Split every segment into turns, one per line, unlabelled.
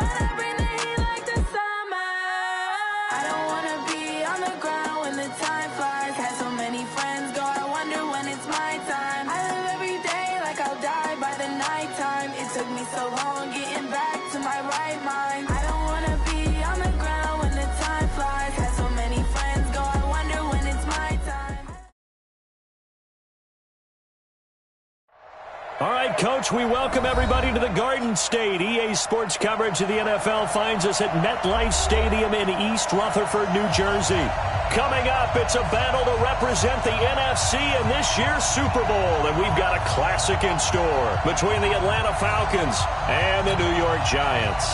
but I bring the heat like the summer. I don't wanna be on the ground when the time flies. Had so many friends go, I wonder when it's my time. I live every day like I'll die by the nighttime. It took me so long getting back to my right mind. I don't wanna be on the ground when the time flies. Had so many friends go, I wonder when it's my time.
All right, Coach, we welcome everybody to the Garden State. EA Sports coverage of the NFL finds us at MetLife Stadium in East Rutherford, New Jersey. Coming up, it's a battle to represent the NFC in this year's Super Bowl, and we've got a classic in store between the Atlanta Falcons and the New York Giants.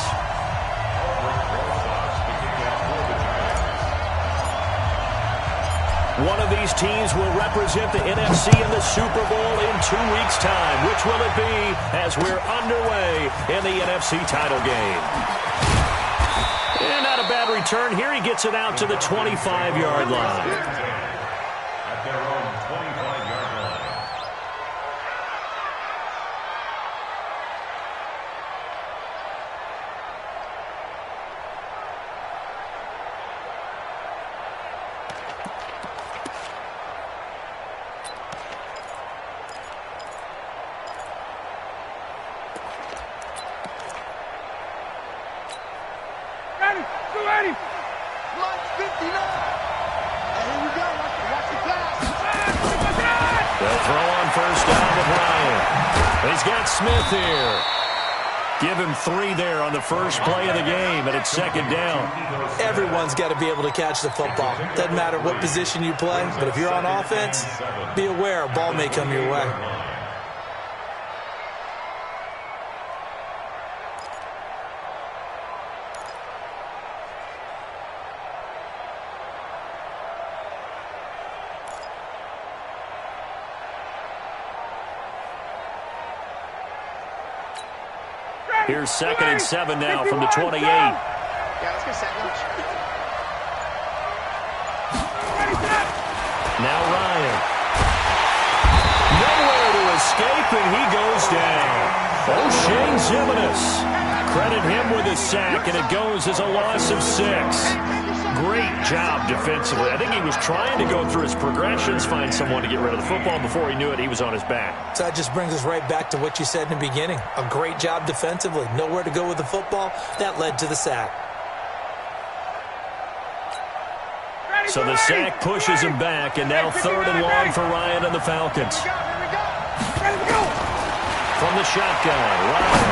One of these teams will represent the NFC in the Super Bowl in 2 weeks' time. Which will it be as we're underway in the NFC title game? And not a bad return here. He gets it out to the 25-yard line.
At their own 25-yard line.
Ready. Block 59. And here we go. Watch the pass.
They'll throw on first down with Ryan. He's got Smith here. Give him 3 there on the first play of the game, and it's second down.
Everyone's got to be able to catch the football. Doesn't matter what position you play, but if you're on offense, be aware a ball may come your way.
Here's 2nd and 7 now from the 28.
Yeah, let's go second.
Now Ryan. Nowhere to escape, and he goes down. O'Shane Zimenez. Credit him with a sack, and it goes as a loss of 6. Great job defensively. I think he was trying to go through his progressions, find someone to get rid of the football. Before he knew it, he was on his back.
So that just brings us right back to what you said in the beginning. A great job defensively. Nowhere to go with the football. That led to the sack.
So the sack pushes him back, and now 3rd and long for Ryan and the Falcons. From the shotgun, Ryan.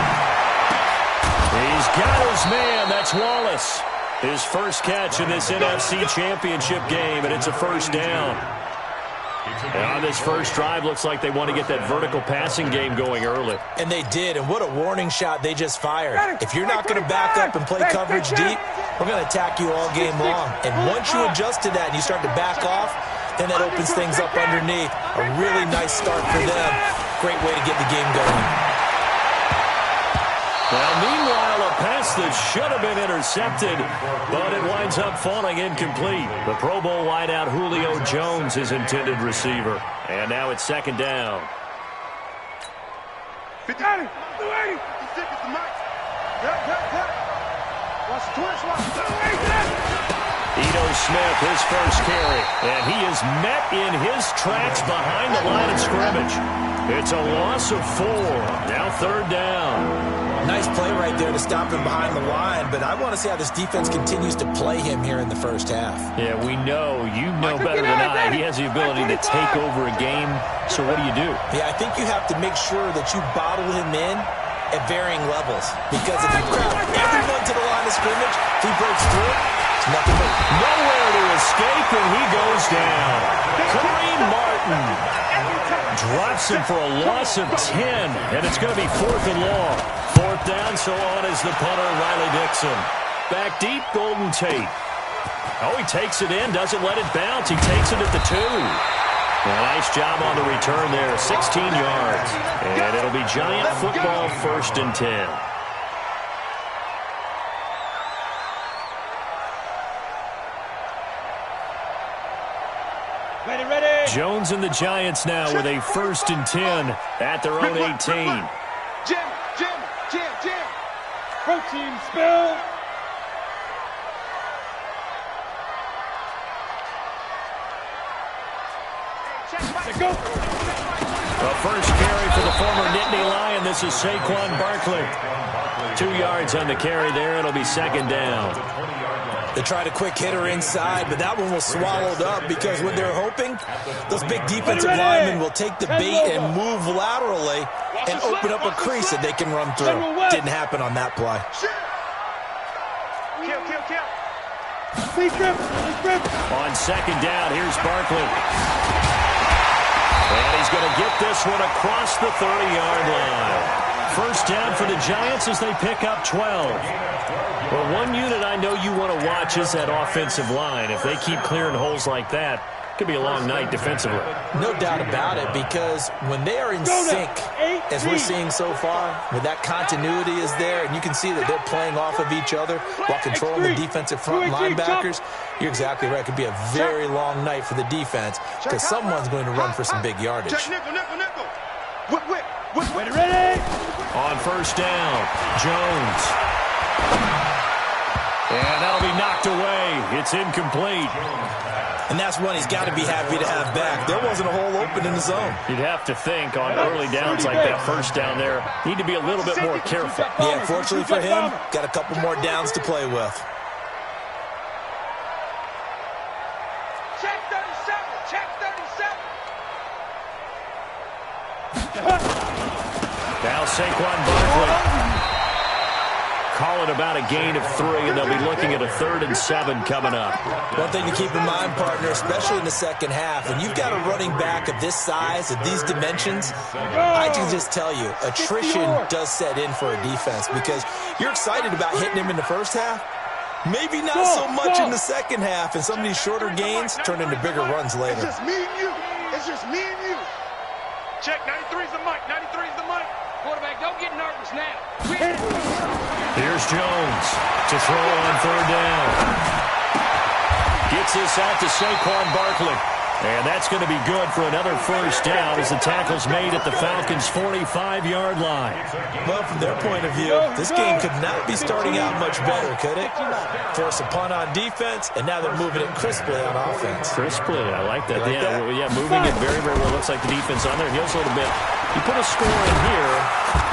He's got his man. That's Wallace. His first catch in this NFC Championship game, and it's a first down. And on this first drive, looks like they want to get that vertical passing game going early.
And they did, and what a warning shot they just fired. If you're not going to back up and play coverage deep, we're going to attack you all game long. And once you adjust to that and you start to back off, then that opens things up underneath. A really nice start for them. Great way to get the game going.
Well, meanwhile, a pass that should have been intercepted, but it winds up falling incomplete. The Pro Bowl wideout Julio Jones is intended receiver. And now it's 2nd down.
50, 80, 56 is the max. Yep. Watch the twitch, watch the
Ito Smith, his first carry, and he is met in his tracks behind the line of scrimmage. It's a loss of 4. Now 3rd down.
Nice play right there to stop him behind the line, but I want to see how this defense continues to play him here in the first half.
Yeah, we know. You know better than I. He has the ability to take over a game, so what do?
Yeah, I think you have to make sure that you bottle him in at varying levels, because if you crowd everyone to the line of scrimmage, if he breaks through, it's nothing but
nowhere to escape, and he goes down. Kareem Martin drops him for a loss of 10, and it's going to be 4th and long. 4th down, so on is the punter, Riley Dixon. Back deep, Golden Tate. Oh, he takes it in, doesn't let it bounce. He takes it at the 2. Well, nice job on the return there, 16 yards. And it'll be Giant football, 1st and 10.
Ready.
Jones and the Giants now with a 1st and 10 at their own 18.
Jim. Protein spill. Go.
The first carry for the former Nittany Lion. This is Saquon Barkley. 2 yards on the carry there. It'll be second down.
They tried a quick hitter inside, but that one was swallowed up because what they're hoping, those big defensive linemen will take the bait and move laterally and open up a crease that they can run through. Didn't happen on that play.
On second down, here's Barkley. And he's going to get this one across the 30-yard line. First down for the Giants as they pick up 12. Well, one unit I know you want to watch is that offensive line. If they keep clearing holes like that, it could be a long night defensively.
No doubt about it, because when they are in sync, as we're seeing so far, when that continuity is there, and you can see that they're playing off of each other while controlling the defensive front linebackers, you're exactly right. It could be a very long night for the defense because someone's going to run for some big yardage.
Ready?
On first down, Jones. And that'll be knocked away. It's incomplete.
And that's one he's got to be happy to have back. There wasn't a hole open in the zone.
You'd have to think on early downs like that first down there, need to be a little bit more careful.
Yeah, fortunately for him, got a couple more downs to play with.
Check 37. Check 37.
Now Saquon Barkley. Call it about a gain of 3, and they'll be looking at a 3rd and 7 coming up.
One thing to keep in mind, partner, especially in the second half, when you've got a running back of this size, of these dimensions, I can just tell you, attrition does set in for a defense because you're excited about hitting him in the first half. Maybe not so much in the second half, and some of these shorter gains turn into bigger runs later.
It's just me and you. It's just me and you. Check, 93's the mic. 93's the mic. Quarterback, don't get nervous now.
Here's Jones to throw on 3rd down. Gets this out to Saquon Barkley. And that's going to be good for another first down as the tackle's made at the Falcons' 45-yard line.
Well, from their point of view, this game could not be starting out much better, could it? Force a punt on defense, and now they're moving it crisply on offense.
Crisply, I like that.
Like that?
Yeah, moving it very, very well. Looks like the defense on there. Heels a little bit. You put a score in here,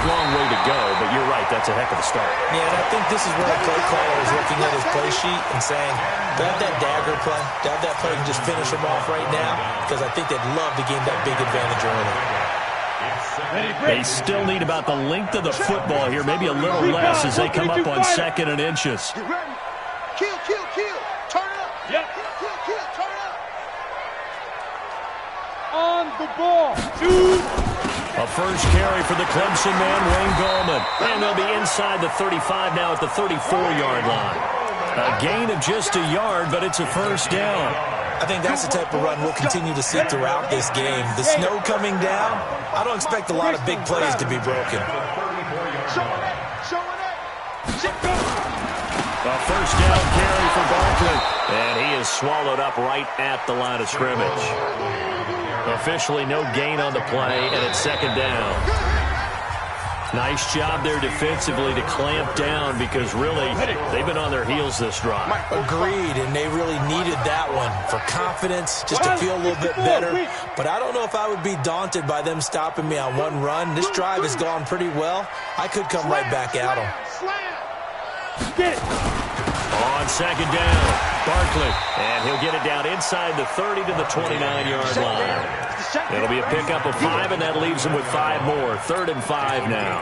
long way to go, but you're right, that's a heck of a start.
Yeah, and I think this is where the play caller is looking at his play sheet and saying, grab that dagger play, grab that play and just finish him off right now, because I think they'd love to gain that big advantage early.
They still need about the length of the football here, maybe a little less as they come up on 2nd and inches.
Get ready. Kill. Turn it up. Yep. Kill. Turn it up. On the ball. 2.
A first carry for the Clemson man, Wayne Gallman. And they'll be inside the 35 now at the 34-yard line. A gain of just a yard, but it's a first down.
I think that's the type of run we'll continue to see throughout this game. The snow coming down, I don't expect a lot of big plays to be broken.
A first down carry for Barkley. And he is swallowed up right at the line of scrimmage. Officially no gain on the play, and it's 2nd down. Nice job there defensively to clamp down because really they've been on their heels this drive.
Agreed, and they really needed that one for confidence, just to feel a little bit better. But I don't know if I would be daunted by them stopping me on one run. This drive has gone pretty well. I could come right back at them.
On 2nd down, Barkley, and he'll get it down inside the 30 to the 29-yard line. It'll be a pickup of 5, and that leaves them with 5 more. 3rd and 5 now.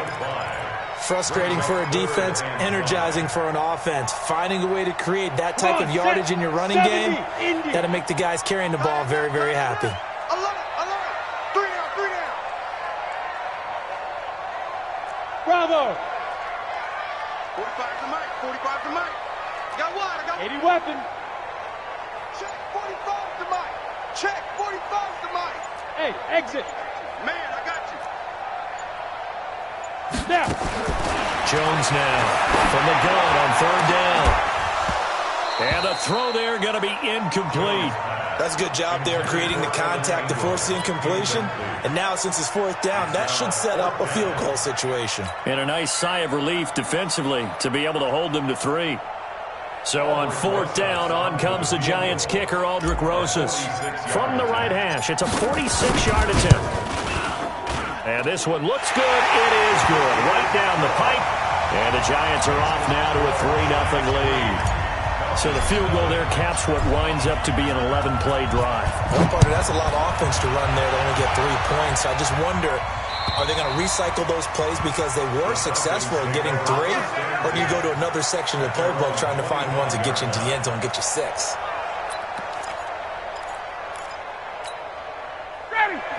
Frustrating for a defense, energizing for an offense. Finding a way to create that type of yardage in your running game, that'll make the guys carrying the ball very, very happy.
I love it. 3 down. Bravo. 45 to Mike. 45 to Mike. Got one. I got 80 weapon. Check 45 to Mike. Check 45 to Mike. Hey, exit. Man, I got you. Now.
Jones now from the gun on 3rd down. And the throw there going to be incomplete.
That's a good job there creating the contact to force the incompletion. And now since it's fourth down, that should set up a field goal situation.
And a nice sigh of relief defensively to be able to hold them to 3. So on fourth down, on comes the Giants kicker, Aldrick Rosas. From the right hash, it's a 46-yard attempt. And this one looks good. It is good. Right down the pipe. And the Giants are off now to a 3-0 lead. So the field goal there caps what winds up to be an 11-play drive.
Well, partner, that's a lot of offense to run there to only get 3 points. I just wonder, are they going to recycle those plays because they were successful in getting 3? Or do you go to another section of the playbook trying to find ones that get you into the end zone and get you 6?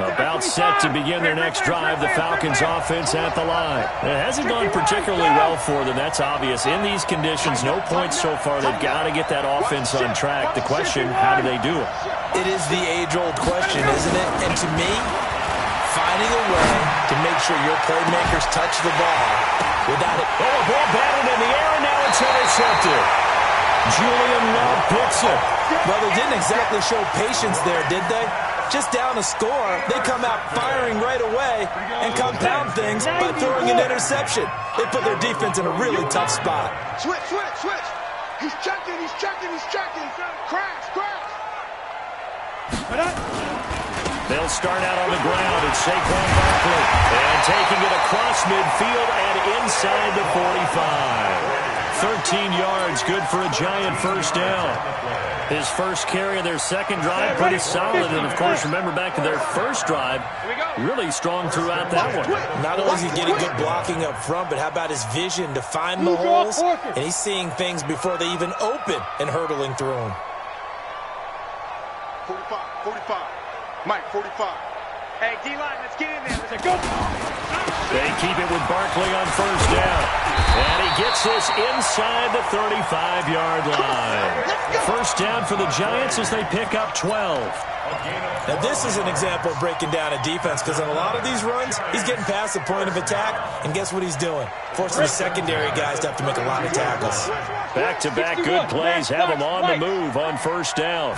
About set to begin their next drive, the Falcons offense at the line. It hasn't gone particularly well for them, that's obvious. In these conditions, no points so far. They've got to get that offense on track. The question, how do they do it?
It is the age-old question, isn't it? And to me, finding a way to make sure your playmakers touch the ball without it.
Oh, a ball batted in the air, and now it's intercepted. Julian Love picks it.
Well, they didn't exactly show patience there, did they? Just down a score, they come out firing right away and compound things by throwing an interception. They put their defense in a really tough spot.
Switch. He's checking. Crash.
They'll start out on the ground. It's Saquon Barkley. And taking it across midfield and inside the 45. 13 yards, good for a Giant first down. His first carry of their second drive, pretty solid. And, of course, remember back to their first drive, really strong throughout that one.
Not only is he getting good blocking up front, but how about his vision to find the holes? And he's seeing things before they even open and hurdling through them.
45. Mike, 45. Hey, D-line, let's get in there. Let's go.
They keep it with Barkley on first down. And he gets this inside the 35-yard line. First down for the Giants as they pick up 12.
Now, this is an example of breaking down a defense because in a lot of these runs, he's getting past the point of attack, and guess what he's doing? Forcing the secondary guys to have to make a lot of tackles.
Back-to-back good plays have them on the move on first down.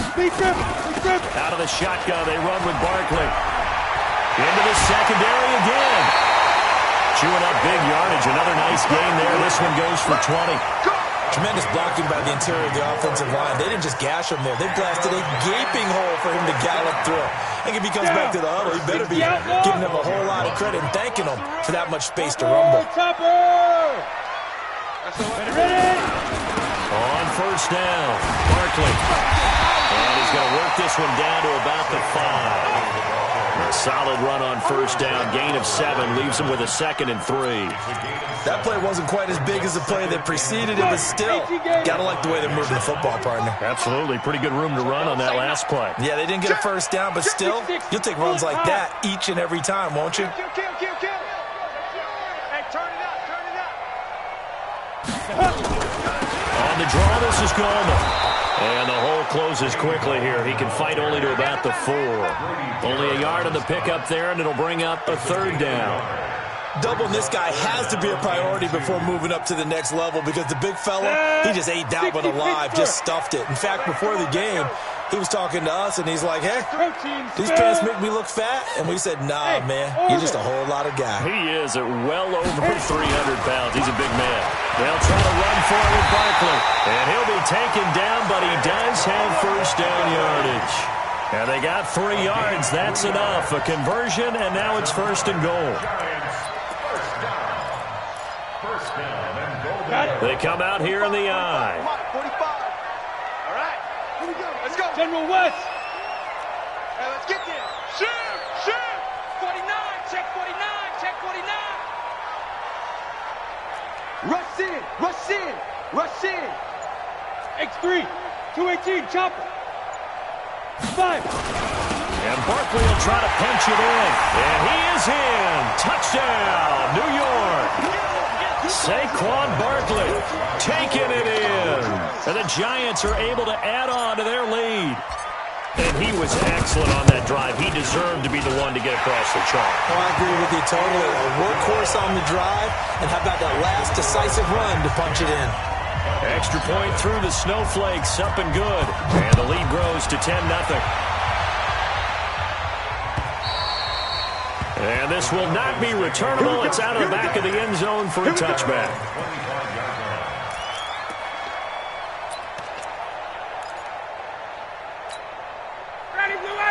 Out of the shotgun, they run with Barkley. Into the secondary again. Chewing up big yardage. Another nice gain there. This one goes for 20.
Tremendous blocking by the interior of the offensive line. They didn't just gash him there. They blasted a gaping hole for him to gallop through. I think if he comes back to the huddle, he better be giving them a whole lot of credit and thanking them for that much space to rumble.
On first down, Barkley. And he's going to work this one down to about the 5. A solid run on first down. Gain of 7 leaves him with a 2nd and 3.
That play wasn't quite as big as the play that preceded it, but still, gotta like the way they're moving the football, partner.
Absolutely. Pretty good room to run on that last play.
Yeah, they didn't get a first down, but still, you'll take runs like that each and every time, won't you?
Kill. Hey, turn it up.
On the draw, this is Goldman. And the hole closes quickly here. He can fight only to about the 4. Only a yard on the pickup there, and it'll bring up a 3rd down.
Doubling this guy has to be a priority before moving up to the next level because the big fella, he just ate that one alive, just stuffed it. In fact, before the game, he was talking to us, and he's like, hey, these pants make me look fat. And we said, nah, man, you're just a whole lot of guy.
He is at well over 300 pounds. He's a big man. They'll try to run forward Barkley, and he'll be taken down, but he does have first down yardage. And they got 3 yards. That's enough. A conversion, and now it's 1st and goal. They come out here in the I.
45. All right. Here we go. Let's go. General West. Hey, let's get there. Shoot. 49. Check 49. Check 49. Rush in. X3. 218. Chopper. 5.
And Barkley will try to punch it in. And he is in. Touchdown, New York. Saquon Barkley taking it in. And the Giants are able to add on to their lead. And he was excellent on that drive. He deserved to be the one to get across the chalk.
Oh, I agree with you totally. A workhorse on the drive, and how about that last decisive run to punch it in?
Extra point through the snowflakes, up and good. And the lead grows to 10-0. And this will not be returnable. It's out of the back of the end zone for a touchback.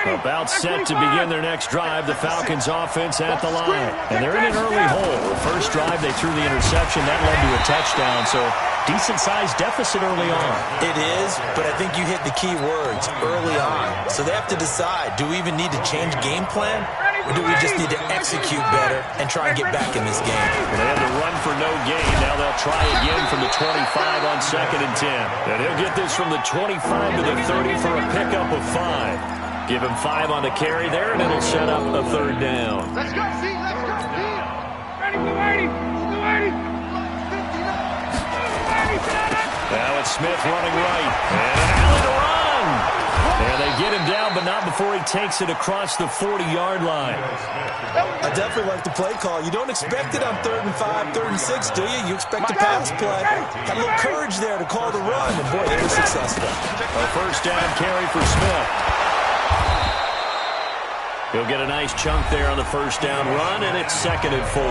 About set to begin their next drive. The Falcons offense at the line. And they're in an early hole. The first drive, they threw the interception. That led to a touchdown. So decent-sized deficit early on.
It is, but I think you hit the key words, early on. So they have to decide, do we even need to change game plan? Or do we just need to execute better and try and get back in this game?
Well, they had to run for no gain. Now they'll try again from the 25 on 2nd and 10. And he'll get this from the 25 to the 30 for a pickup of 5. Give him 5 on the carry there, and it'll set up a 3rd down.
Let's go, Z. Let's go, Z. Ready.
Now it's Smith running right. And an alley to run. And they get him down, but not before he takes it across the 40-yard line.
I definitely like the play call. You don't expect it on 3rd and 5, 3rd and 6, do you? You expect a pass play. Had a little courage there to call the run, and boy, they were successful.
A 1st down carry for Smith. He'll get a nice chunk there on the 1st down run, and it's 2nd and 4.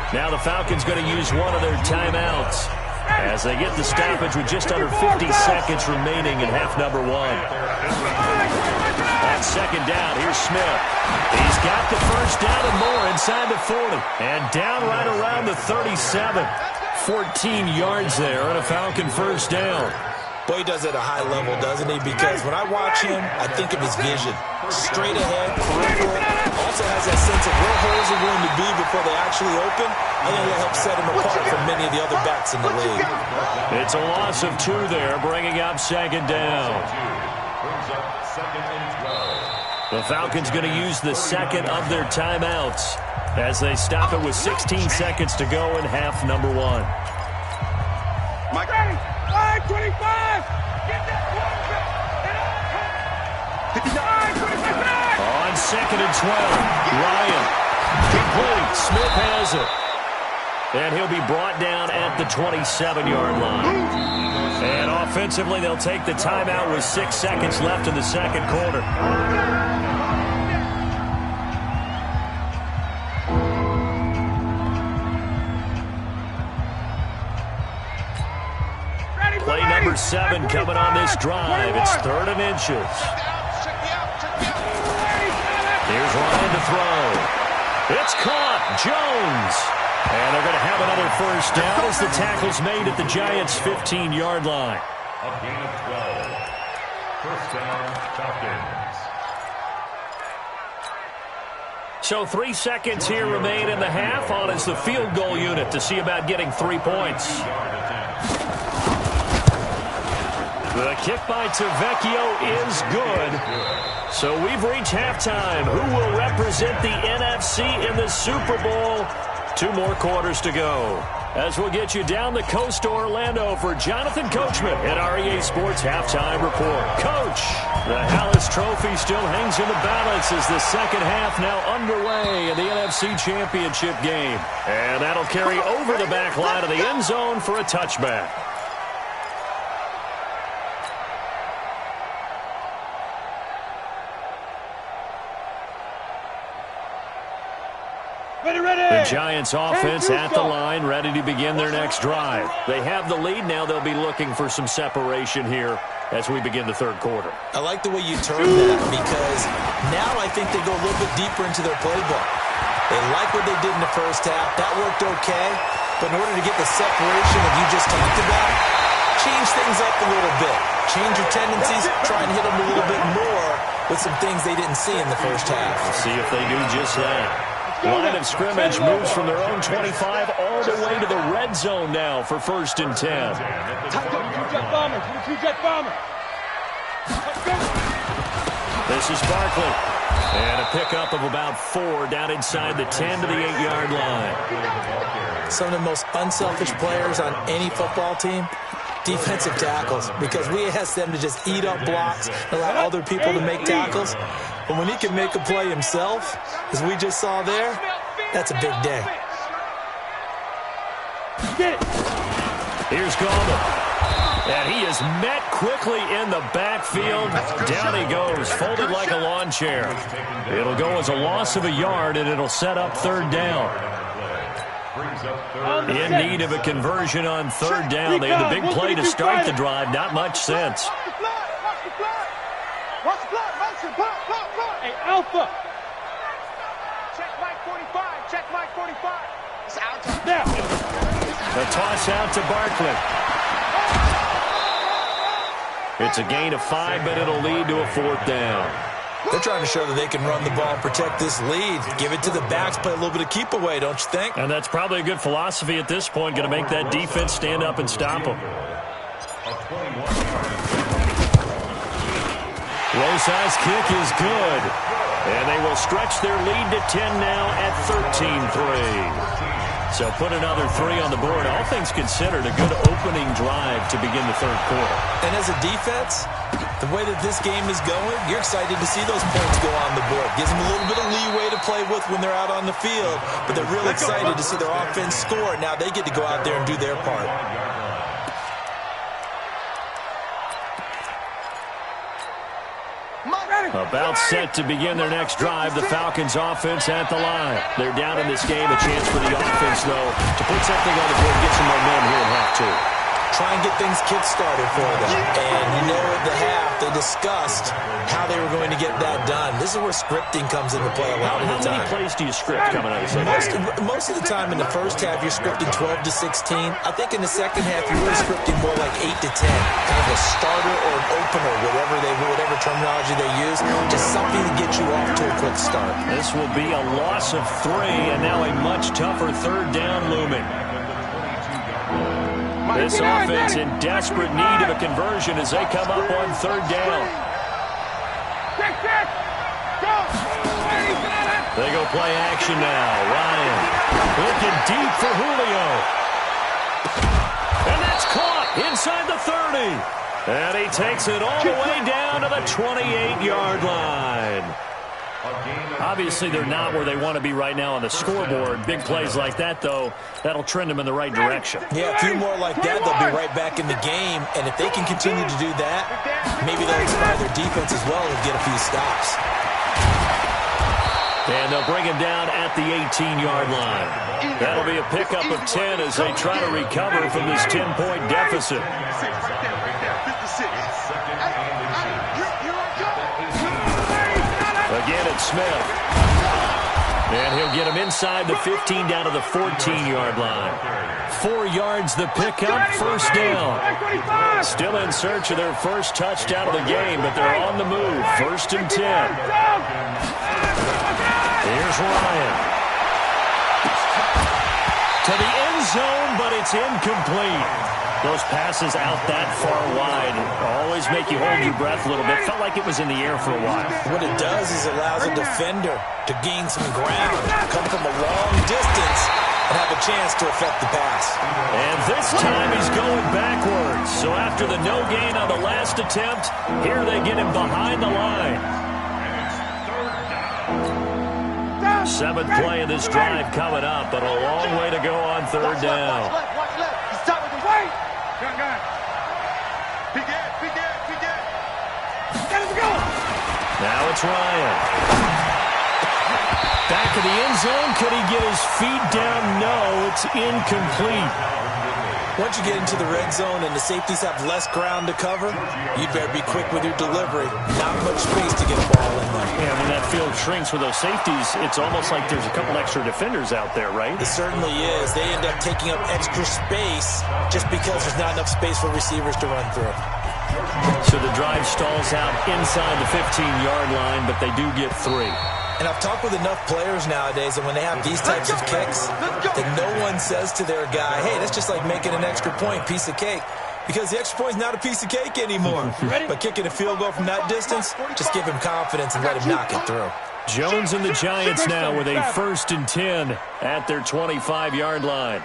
Now the Falcons going to use one of their timeouts as they get the stoppage with just under 50 seconds remaining in half number 1. On 2nd down, here's Smith. He's got the 1st down and more inside the 40. And down right around the 37. 14 yards there on a Falcon 1st down.
Boy, he does it at a high level, doesn't he? Because when I watch him, I think of his vision. Straight ahead, peripheral. Also has that sense of where holes are going to be before they actually open. I think that helps set him apart from many of the other backs in the league.
It's a loss of 2 there, bringing up 2nd down. The Falcons going to use the 2nd of their timeouts as they stop it with 16 seconds to go in half number 1.
Mike. 25! Get that quarterback!
On 2nd and 12, Ryan. Complete. Smith has it. And he'll be brought down at the 27-yard line. And offensively, they'll take the timeout with 6 seconds left in the 2nd quarter. Play number 7 coming on this drive. It's 3rd and inches. Here's Ryan to throw. It's caught. Jones. And they're going to have another 1st down as the tackle's made at the Giants' 15-yard line.
A gain of 12. 1st down, Falcons.
So 3 seconds here remain in the half. On is the field goal unit to see about getting 3 points. The kick by Tavecchio is good. So we've reached halftime. Who will represent the NFC in the Super Bowl? 2 more quarters to go. As we'll get you down the coast to Orlando for Jonathan Coachman at REA Sports Halftime Report. Coach, the Hallis Trophy still hangs in the balance as the 2nd half now underway in the NFC Championship game. And that'll carry over the back line of the end zone for a touchback. The Giants offense at the line, ready to begin their next drive. They have the lead. Now they'll be looking for some separation here as we begin the 3rd quarter.
I like the way you term that because now I think they go a little bit deeper into their playbook. They like what they did in the 1st half. That worked okay. But in order to get the separation that you just talked about, change things up a little bit. Change your tendencies. Try and hit them a little bit more with some things they didn't see in the 1st half.
We'll see if they do just that. Line of scrimmage moves from their own 25 all the way to the red zone now for 1st and 10. This is Barkley. And a pickup of about 4 down inside the 10 to the 8-yard line.
Some of the most unselfish players on any football team, defensive tackles, because we ask them to just eat up blocks and allow other people to make tackles. But when he can make a play himself, as we just saw there, that's a big day.
Here's Gallman. And he is met quickly in the backfield. Down he goes, folded like a lawn chair. It'll go as a loss of a yard, and it'll set up third down. In need of a conversion on third down. They had the big play to start the drive. Not much sense.
Hey, Alpha. Check Mike 45. Check Mike 45. It's out. Now.
The toss out to Barkley. It's a gain of 5, but it'll lead to a fourth down.
They're trying to show that they can run the ball and protect this lead. Give it to the backs, play a little bit of keep away, don't you think?
And that's probably a good philosophy at this point. Going to make that defense stand up and stop them. Rosa's kick is good. And they will stretch their lead to 10 now at 13-3. So put another 3 on the board. All things considered, a good opening drive to begin the third quarter.
And as a defense, the way that this game is going, you're excited to see those points go on the board. Gives them a little bit of leeway to play with when they're out on the field. But they're real excited to see their offense score. Now they get to go out there and do their part.
About set to begin their next drive, the Falcons offense at the line. They're down in this game. A chance for the offense, though, to put something on the board and get some momentum here in half two.
Try and get things kick-started for them. And you know at the half, they discussed how they were going to get that done. This is where scripting comes into play a lot of the time.
How many plays do you script coming out of the second half?
Most of the time in the first half, you're scripting 12 to 16. I think in the second half, you're really scripting more like 8 to 10. Kind of a starter or an opener, whatever terminology they use. Just something to get you off to a quick start.
This will be a loss of 3, and now a much tougher third down looming. This offense in desperate need of a conversion as they come up on third down. They go play action now. Ryan looking deep for Julio. And that's caught inside the 30. And he takes it all the way down to the 28-yard line. Obviously, they're not where they want to be right now on the scoreboard. Big plays like that, though, that'll trend them in the right direction.
Yeah, a few more like that, they'll be right back in the game. And if they can continue to do that, maybe they'll inspire their defense as well and get a few stops.
And they'll bring him down at the 18-yard line. That'll be a pickup of 10 as they try to recover from this 10-point deficit. Again, it's Smith. And he'll get him inside the 15 down to the 14-yard line. 4 yards the pickup, first down. Still in search of their first touchdown of the game, but they're on the move. 1st and 10. Here's Ryan. To the end zone, but it's incomplete. Those passes out that far wide always make you hold your breath a little bit. Felt like it was in the air for a while.
What it does is it allows a defender to gain some ground, come from a long distance, and have a chance to affect the pass.
And this time he's going backwards. So after the no gain on the last attempt, here they get him behind the line. 7th play of this drive coming up, but a long way to go on third down. Now it's Ryan. Back of the end zone. Could he get his feet down? No, it's incomplete.
Once you get into the red zone and the safeties have less ground to cover, you better be quick with your delivery. Not much space to get a ball in there.
Yeah, when that field shrinks with those safeties, it's almost like there's a couple extra defenders out there, right?
It certainly is. They end up taking up extra space just because there's not enough space for receivers to run through.
So the drive stalls out inside the 15-yard line, but they do get 3.
And I've talked with enough players nowadays that when they have these types of kicks, that no one says to their guy, hey, that's just like making an extra point, piece of cake. Because the extra point is not a piece of cake anymore. But kicking a field goal from that distance, just give him confidence and let him knock it through.
Jones and the Giants now with a 1st and 10 at their 25-yard line.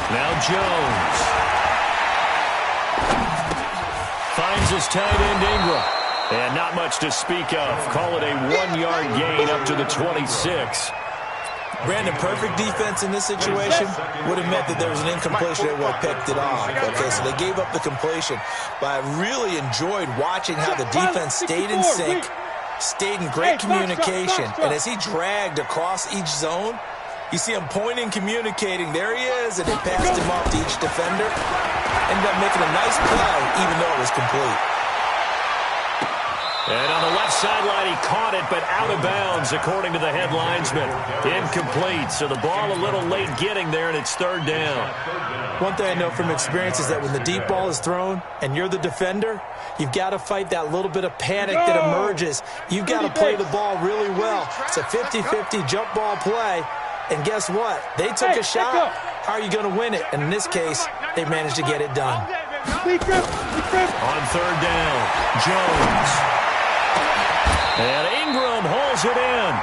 Now Jones finds his tight end Ingram. And not much to speak of. Call it a 1-yard gain up to the 26.
Brandon, perfect defense in this situation would have meant that there was an incompletion that would have picked it off. Okay, so they gave up the completion. But I really enjoyed watching how the defense stayed in sync, stayed in great communication, and as he dragged across each zone, you see him pointing, communicating. There he is, and they passed him off to each defender. Ended up making a nice play, even though it was complete.
And on the left sideline, he caught it, but out of bounds, according to the head linesman. Incomplete, so the ball a little late getting there, and it's third down.
One thing I know from experience is that when the deep ball is thrown and you're the defender, you've got to fight that little bit of panic that emerges. You've got to play the ball really well. It's a 50-50 jump ball play, and guess what? They took a shot. How are you going to win it? And in this case, they managed to get it done.
On third down, Jones. And Ingram holds it in.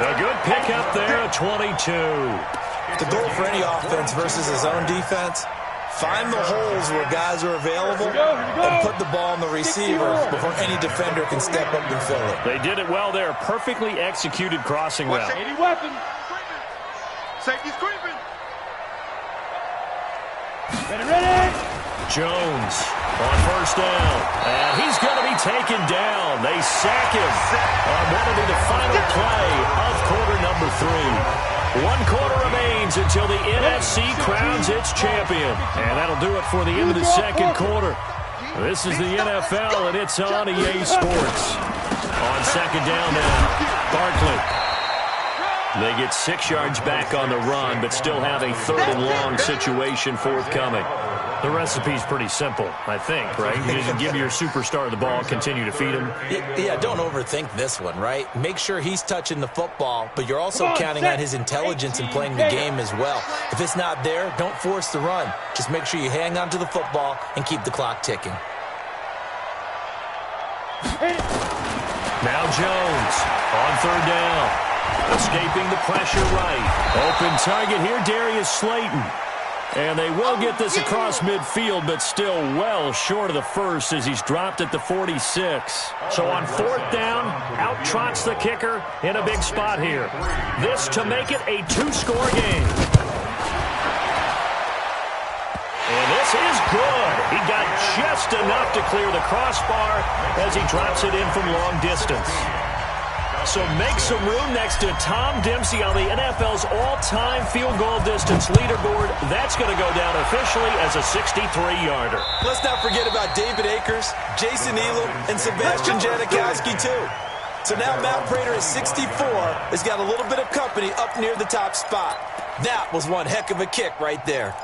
A good pickup there at 22.
The goal for any offense versus his own defense, find the holes where guys are available and put the ball on the receiver before any defender can step up and fill it.
They did it well there. Perfectly executed crossing route.
Safety's creeping.
Ready. Jones on first down. And he's going to be taken down. They sack him on what will be the final play of quarter number 3. 1 quarter remains until the NFC crowns its champion. And that'll do it for the end of the second quarter. This is the NFL, and it's on EA Sports. On second down now, Barkley. They get 6 yards back on the run, but still have a third and long situation forthcoming. The recipe's pretty simple, I think, right? You just give your superstar the ball, continue to feed him.
Yeah, don't overthink this one, right? Make sure he's touching the football, but you're also counting on his intelligence in playing the game as well. If it's not there, don't force the run. Just make sure you hang on to the football and keep the clock ticking.
Now Jones on third down. Escaping the pressure right. Open target here, Darius Slayton. And they will get this across midfield, but still well short of the first as he's dropped at the 46. So on fourth down, out trots the kicker in a big spot here. This to make it a 2-score game. And this is good. He got just enough to clear the crossbar as he drops it in from long distance. So make some room next to Tom Dempsey on the NFL's all-time field goal distance leaderboard. That's going to go down officially as a 63-yarder.
Let's not forget about David Akers, Jason Elam, and Sebastian Janikowski, too. So now Matt Prater at 64 has got a little bit of company up near the top spot. That was one heck of a kick right there.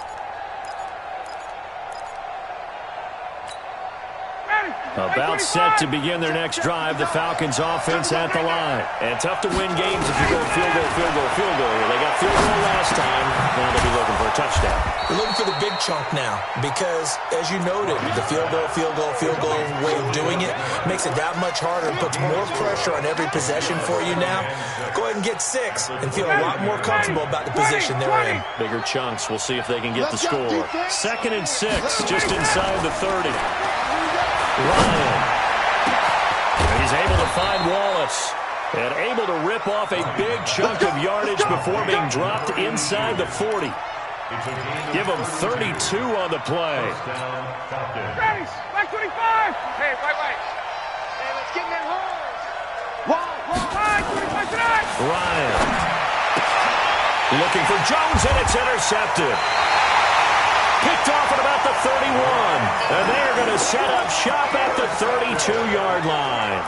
About set to begin their next drive, the Falcons offense at the line. And tough to win games if you go field goal, field goal, field goal. They got field goal last time. Now they'll be looking for a touchdown.
They're looking for the big chunk now because, as you noted, the field goal way of doing it makes it that much harder and puts more pressure on every possession for you now. Go ahead and get 6 and feel a lot more comfortable about the position they're in.
Bigger chunks. We'll see if they can get the score. 2nd and 6, just inside the 30. Ryan. And he's able to find Wallace. And able to rip off a big chunk of yardage before being dropped inside the 40. Give him 32 on the play.
Ready, back 25. Hey, wait. Hey, let's get in that hole. Wide, 25 tonight.
Ryan. Looking for Jones, and it's intercepted. Picked off at about the 31. And they are going to set up shop at the 32-yard line.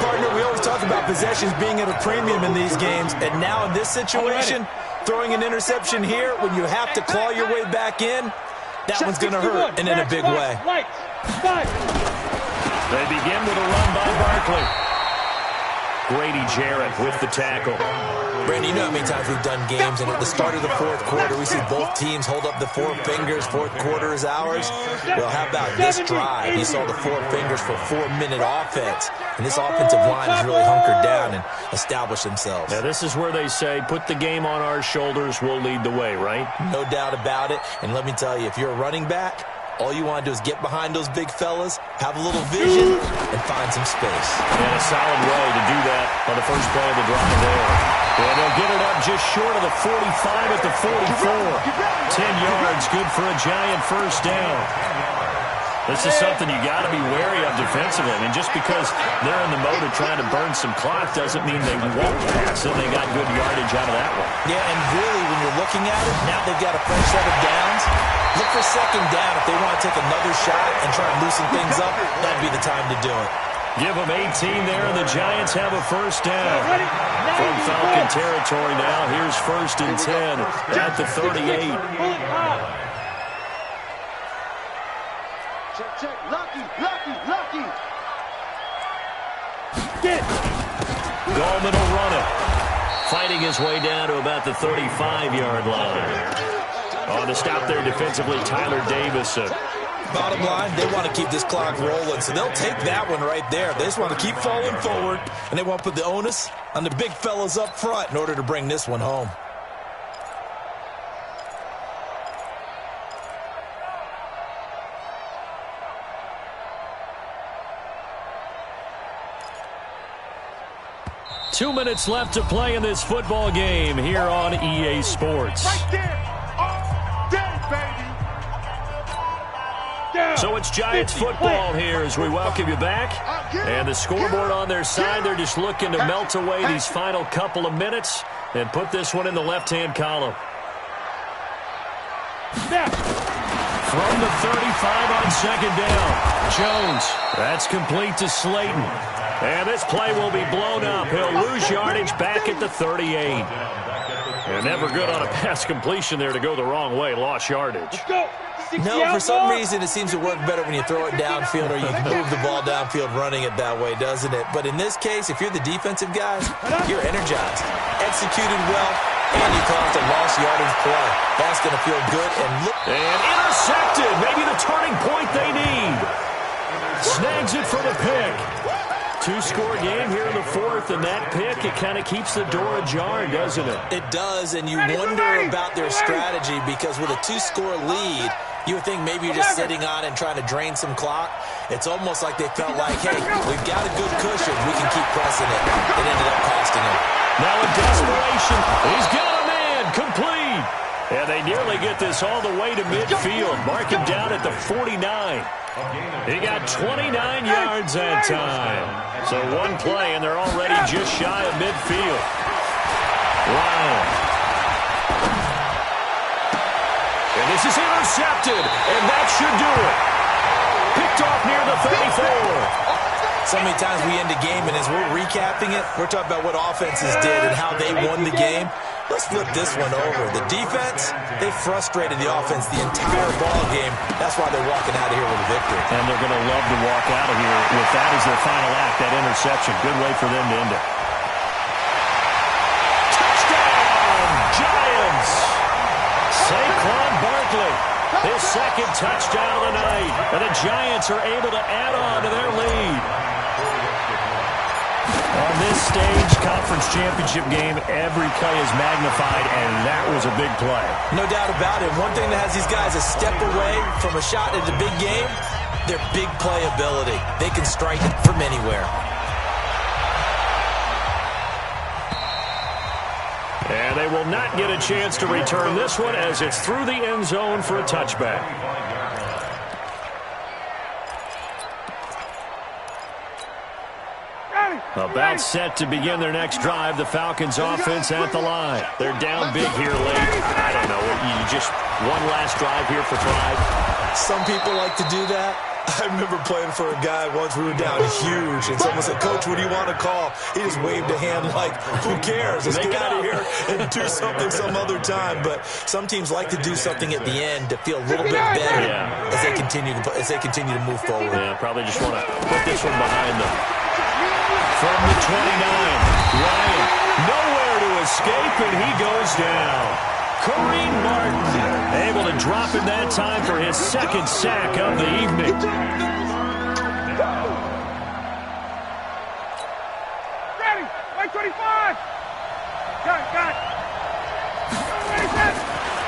Partner, we always talk about possessions being at a premium in these games. And now in this situation, throwing an interception here when you have to claw your way back in, that one's going to hurt, and in a big way.
They begin with a run by Barkley. Grady Jarrett with the tackle.
Brandon, you know how many times we've done games, and at the start of the fourth quarter, we see both teams hold up the 4 fingers. Fourth quarter is ours. Well, how about this drive? You saw the 4 fingers for 4-minute offense, and this offensive line has really hunkered down and established themselves.
Now, this is where they say, put the game on our shoulders, we'll lead the way, right?
No doubt about it, and let me tell you, if you're a running back, All you want to do is get behind those big fellas, have a little vision, and find some space.
And a solid way to do that on the first play of the drive there. And they'll get it up just short of the 45 at the 44. 10 yards, good for a Giant first down. This is something you got to be wary of defensively. I mean, just because they're in the mode of trying to burn some clock doesn't mean they won't pass it. They got good yardage out of that one.
Yeah, and really, when you're looking at it, now they've got a fresh set of downs. Look for second down. If they want to take another shot and try and loosen things up, that'd be the time to do it.
Give them 18 there, and the Giants have a first down. From Falcon territory now, here's 1st and 10 at the 38.
Check, check. Lucky.
Get it. Gallman will run it. Fighting his way down to about the 35-yard line. On the stop there defensively, Tyler Davis.
Bottom line, they want to keep this clock rolling, so they'll take that one right there. They just want to keep falling forward, and they want to put the onus on the big fellas up front in order to bring this one home.
Two minutes left to play in this football game here on EA Sports.
Right there. All day, baby. Down.
So it's Giants football here as we welcome you back. And the scoreboard on their side, they're just looking to melt away these final couple of minutes and put this one in the left-hand column. From the 35 on second down, Jones. That's complete to Slayton. And this play will be blown up. He'll lose yardage back at the 38. And never good on a pass completion there to go the wrong way. Lost yardage.
No, for some reason it seems to work better when you throw it downfield or you can move the ball downfield running it that way, doesn't it? But in this case, if you're the defensive guys, you're energized, executed well, and you caused a lost yardage play. That's going to feel good.
And intercepted. Maybe the turning point they need. Snags it for the pick. Two-score game here in the fourth, and that pick, it kind of keeps the door ajar, doesn't it?
It does, and you wonder about their strategy because with a two-score lead, you would think maybe you're just sitting on it and trying to drain some clock. It's almost like they felt like, hey, we've got a good cushion. We can keep pressing it. It ended up costing them.
Now in desperation, he's got a man, complete. And they nearly get this all the way to midfield. Mark him down at the 49. He got 29 yards that time. So one play, and they're already just shy of midfield. Ryan. And this is intercepted, and that should do it. Picked off near the 34.
So many times we end a game, and as we're recapping it, we're talking about what offenses did and how they won the game. Let's flip this one over. The defense, they frustrated the offense the entire ball game. That's why they're walking out of here with a victory.
And they're going to love to walk out of here with that as their final act, that interception. Good way for them to end it. Touchdown, Giants! Saquon Barkley, his second touchdown of the night. And the Giants are able to add on to their lead. On this stage, conference championship game, every play is magnified, and that was a big play.
No doubt about it. One thing that has these guys a step away from a shot at the big game, their big play ability. They can strike it from anywhere.
And they will not get a chance to return this one as it's through the end zone for a touchback. About set to begin their next drive. The Falcons offense at the line. They're down big here late. I don't know. You just one last drive here for pride.
Some people like to do that. I remember playing for a guy once. We were down huge, and someone said, "Coach, what do you want to call?" He just waved a hand like, "Who cares? Let's get out of here and do something some other time." But some teams like to do something at the end to feel a little bit better as they continue to move forward.
Yeah, probably just want to put this one behind them. From the 29, Ryan nowhere to escape, and he goes down. Kareem Martin able to drop in that time for his second sack of the evening.
Ready, 125. Got it.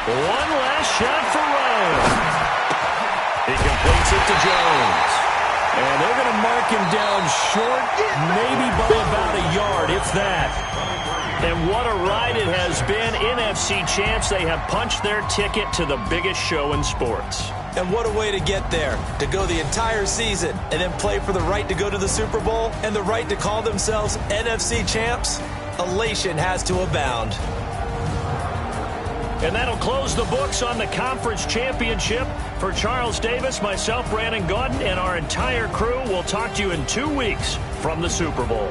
One last shot for Ryan. He completes it to Jones. And they're going to mark him down short, maybe by about a yard, if that. And what a ride it has been. NFC champs, they have punched their ticket to the biggest show in sports.
And what a way to get there, to go the entire season and then play for the right to go to the Super Bowl and the right to call themselves NFC champs. Elation has to abound.
And that'll close the books on the conference championship. For Charles Davis, myself, Brandon Gaudin, and our entire crew, we'll talk to you in 2 weeks from the Super Bowl.